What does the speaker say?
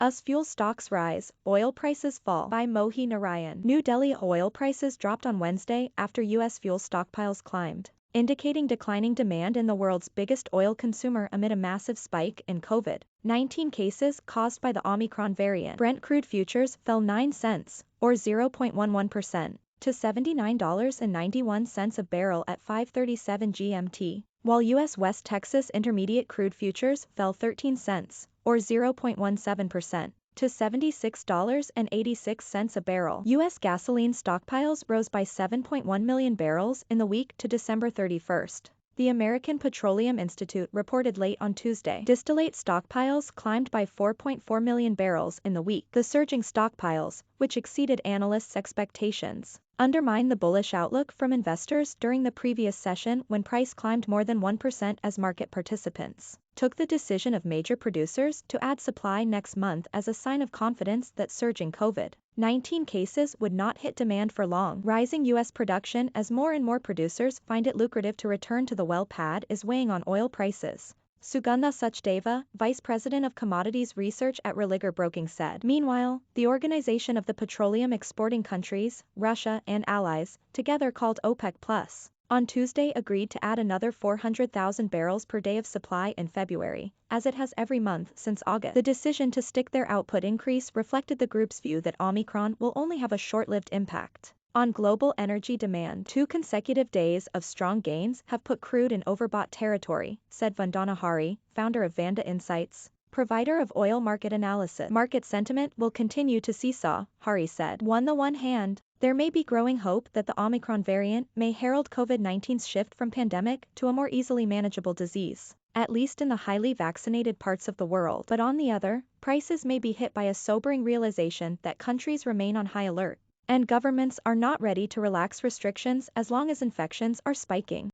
Us fuel stocks rise, oil prices fall. By Mohi Narayan. New Delhi oil prices dropped on Wednesday after U.S. fuel stockpiles climbed, indicating declining demand in the world's biggest oil consumer amid a massive spike in COVID-19 cases caused by the Omicron variant. Brent crude futures fell 9 cents, or 0.11%, to $79.91 a barrel at 5:37 GMT, while U.S. West Texas Intermediate crude futures fell 13 cents, or 0.17%, to $76.86 a barrel. U.S. gasoline stockpiles rose by 7.1 million barrels in the week to December 31st. The American Petroleum Institute reported late on Tuesday. Distillate stockpiles climbed by 4.4 million barrels in the week. The surging stockpiles, which exceeded analysts' expectations, undermined the bullish outlook from investors during the previous session when price climbed more than 1% as market participants took the decision of major producers to add supply next month as a sign of confidence that surging COVID-19 cases would not hit demand for long. Rising U.S. production as more and more producers find it lucrative to return to the well pad is weighing on oil prices, Sugandha Sachdeva, vice president of commodities research at Religer Broking said. Meanwhile, the Organization of the Petroleum Exporting Countries, Russia and allies, together called OPEC+, on Tuesday agreed to add another 400,000 barrels per day of supply in February, as it has every month since August. The decision to stick their output increase reflected the group's view that Omicron will only have a short-lived impact on global energy demand. 2 consecutive days of strong gains have put crude in overbought territory, said Vandana Hari, founder of Vanda Insights, provider of oil market analysis. Market sentiment will continue to seesaw, Hari said. On the one hand, there may be growing hope that the Omicron variant may herald COVID-19's shift from pandemic to a more easily manageable disease, at least in the highly vaccinated parts of the world. But on the other, prices may be hit by a sobering realization that countries remain on high alert, and governments are not ready to relax restrictions as long as infections are spiking.